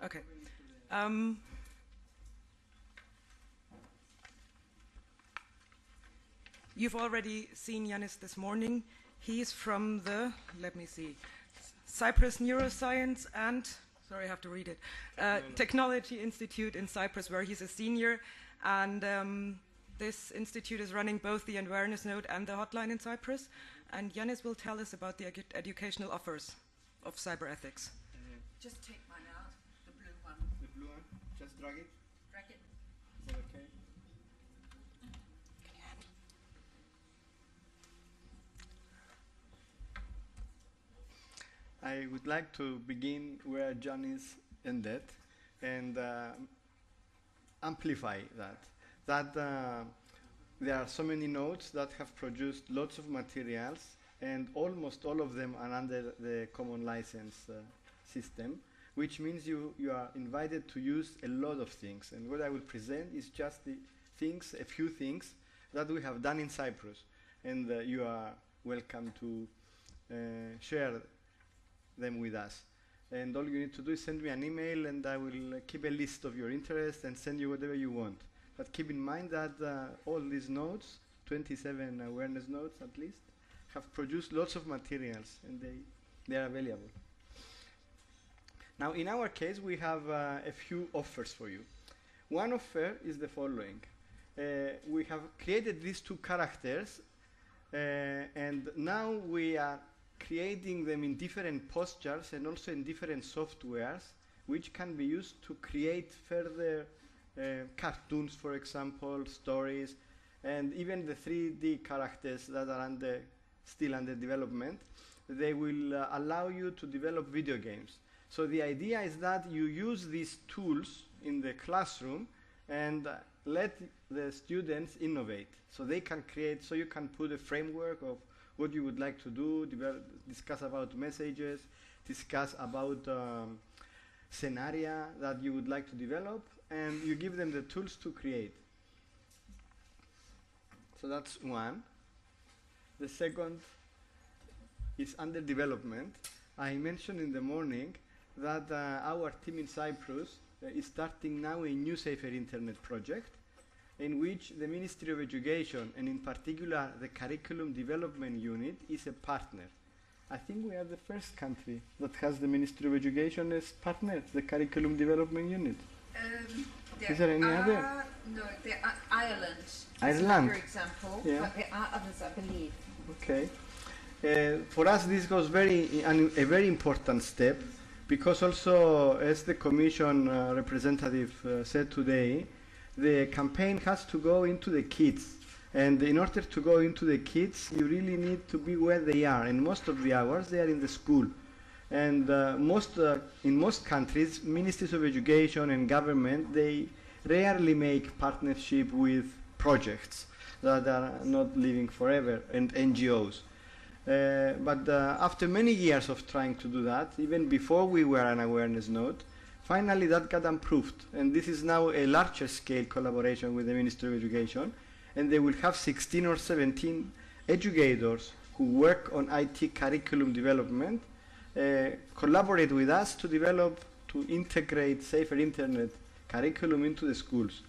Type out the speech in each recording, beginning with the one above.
Okay. Um, you've already seen Yanis this morning. He's from the, let me see, Cyprus Neuroscience and, sorry, I have to read it, Technology Institute in Cyprus, where he's a senior. And this institute is running both the awareness node and the hotline in Cyprus. And Yanis will tell us about the educational offers of cyber ethics. Just take mine out, the blue one. The blue one? Just drag it? Drag it. Is that okay? I would like to begin where Janis ended and amplify that. There are so many nodes that have produced lots of materials, and almost all of them are under the common license system, which means you are invited to use a lot of things. And what I will present is just a few things that we have done in Cyprus. And you are welcome to share them with us. And all you need to do is send me an email, and I will keep a list of your interests and send you whatever you want. But keep in mind that all these nodes, 27 awareness nodes at least, have produced lots of materials, and they are available. Now, in our case, we have a few offers for you. One offer is the following. We have created these two characters, and now we are creating them in different postures and also in different softwares, which can be used to create further cartoons, for example, stories, and even the 3D characters that are still under development. They will allow you to develop video games. So the idea is that you use these tools in the classroom and let the students innovate. So they can create, so you can put a framework of what you would like to do, discuss about messages, discuss about scenario that you would like to develop, and you give them the tools to create. So that's one. The second is under development. I mentioned in the morning that our team in Cyprus is starting now a new Safer Internet project, in which the Ministry of Education, and in particular the Curriculum Development Unit, is a partner. I think we are the first country that has the Ministry of Education as partner, the Curriculum Development Unit. Is there any other? No, Ireland. Ireland, for example, yeah. but there are others, I believe. Okay. For us, this was a very important step, because also, as the Commission representative said today, the campaign has to go into the kids. And in order to go into the kids, you really need to be where they are. And most of the hours, they are in the school. And in most countries, ministries of education and government, they rarely make partnership with projects that are not living forever, and NGOs. But after many years of trying to do that, even before we were an awareness node, finally that got improved. And this is now a larger scale collaboration with the Ministry of Education. And they will have 16 or 17 educators who work on IT curriculum development, collaborate with us to integrate Safer Internet curriculum into the schools.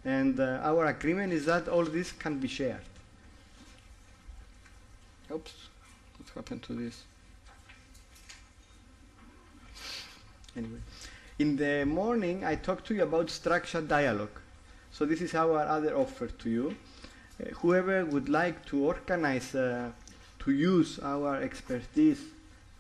And our agreement is that all this can be shared. Oops, what happened to this? Anyway, in the morning I talked to you about structured dialogue. So this is our other offer to you. Whoever would like to organize, to use our expertise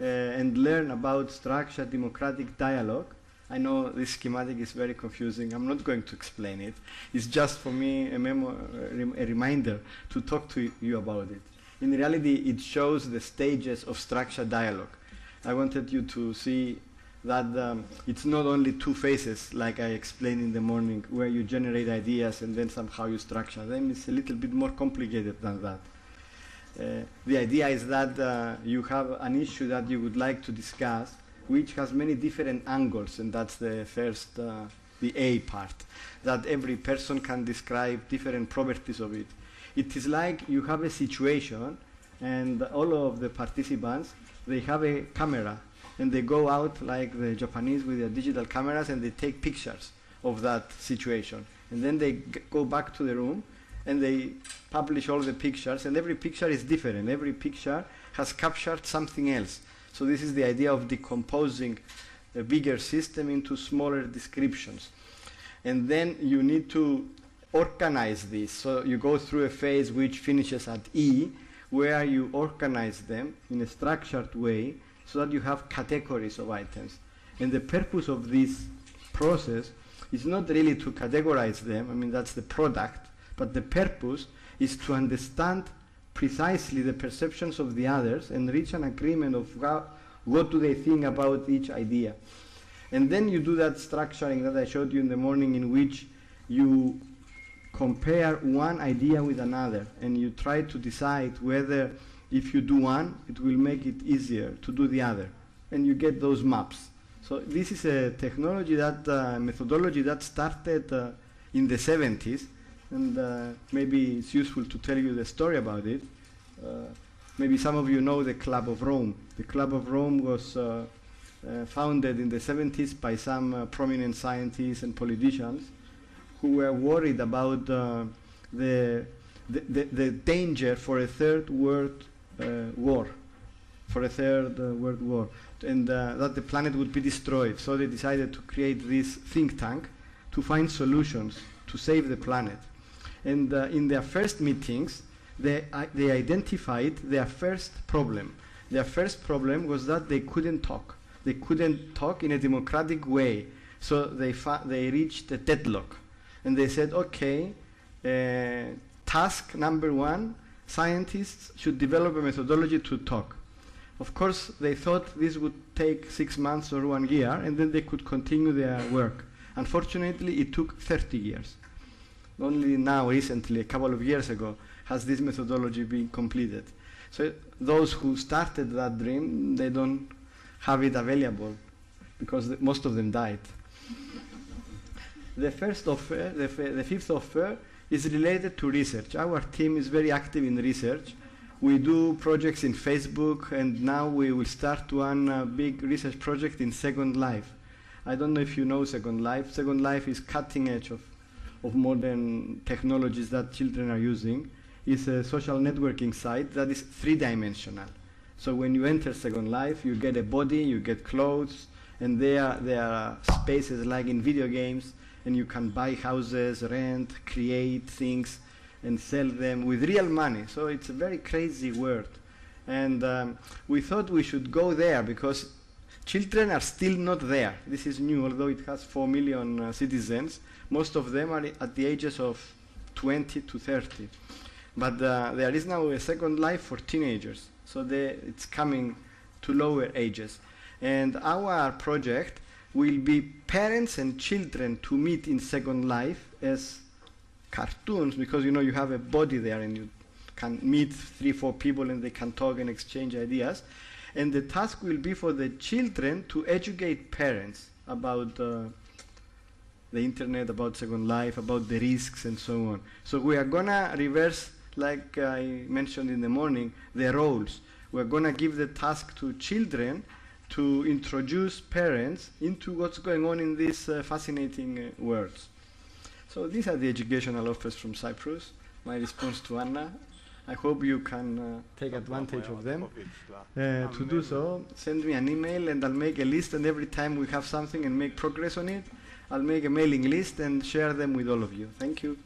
and learn about structured democratic dialogue. I know this schematic is very confusing. I'm not going to explain it. It's just for me a reminder to talk to you about it. In reality, it shows the stages of structured dialogue. I wanted you to see that it's not only two phases, like I explained in the morning, where you generate ideas and then somehow you structure them. It's a little bit more complicated than that. The idea is that you have an issue that you would like to discuss, which has many different angles, and that's the first, the A part, that every person can describe different properties of it. It is like you have a situation, and all of the participants, they have a camera, and they go out like the Japanese with their digital cameras and they take pictures of that situation. And then they go back to the room and they publish all the pictures, and every picture is different. Every picture has captured something else. So this is the idea of decomposing a bigger system into smaller descriptions. And then you need to organize this. So you go through a phase which finishes at E, where you organize them in a structured way so that you have categories of items. And the purpose of this process is not really to categorize them, I mean that's the product, but the purpose is to understand precisely the perceptions of the others and reach an agreement of what do they think about each idea. And then you do that structuring that I showed you in the morning, in which you compare one idea with another and you try to decide whether if you do one, it will make it easier to do the other. And you get those maps. So this is a technology that, methodology that started in the 70s, and maybe it's useful to tell you the story about it. Maybe some of you know the Club of Rome. The Club of Rome was founded in the 70s by some prominent scientists and politicians who were worried about the danger for a third world war, and that the planet would be destroyed. So they decided to create this think tank to find solutions to save the planet. And in their first meetings, they identified their first problem. Their first problem was that they couldn't talk. They couldn't talk in a democratic way. So they reached a deadlock. And they said, okay, task number one, scientists should develop a methodology to talk. Of course, they thought this would take 6 months or 1 year, and then they could continue their work. Unfortunately, it took 30 years. Only now, recently, a couple of years ago, has this methodology been completed. So those who started that dream, they don't have it available because most of them died. The fifth offer is related to research. Our team is very active in research. We do projects in Facebook, and now we will start one big research project in Second Life. I don't know if you know Second Life. Second Life is cutting edge of modern technologies that children are using. It's a social networking site that is three-dimensional. So when you enter Second Life, you get a body, you get clothes, and there are spaces like in video games, and you can buy houses, rent, create things, and sell them with real money. So it's a very crazy world. And we thought we should go there because children are still not there. This is new, although it has 4 million citizens. Most of them are at the ages of 20 to 30. But there is now a Second Life for teenagers. So it's coming to lower ages. And our project will be parents and children to meet in Second Life as cartoons, because you know you have a body there and you can meet 3-4 people and they can talk and exchange ideas. And the task will be for the children to educate parents about the internet, about Second Life, about the risks and so on. So we are gonna reverse, like I mentioned in the morning, the roles. We're gonna give the task to children to introduce parents into what's going on in these fascinating worlds. So these are the educational offers from Cyprus. My response to Anna. I hope you can take advantage of them. To do so, send me an email and I'll make a list, and every time we have something and make progress on it, I'll make a mailing list and share them with all of you. Thank you.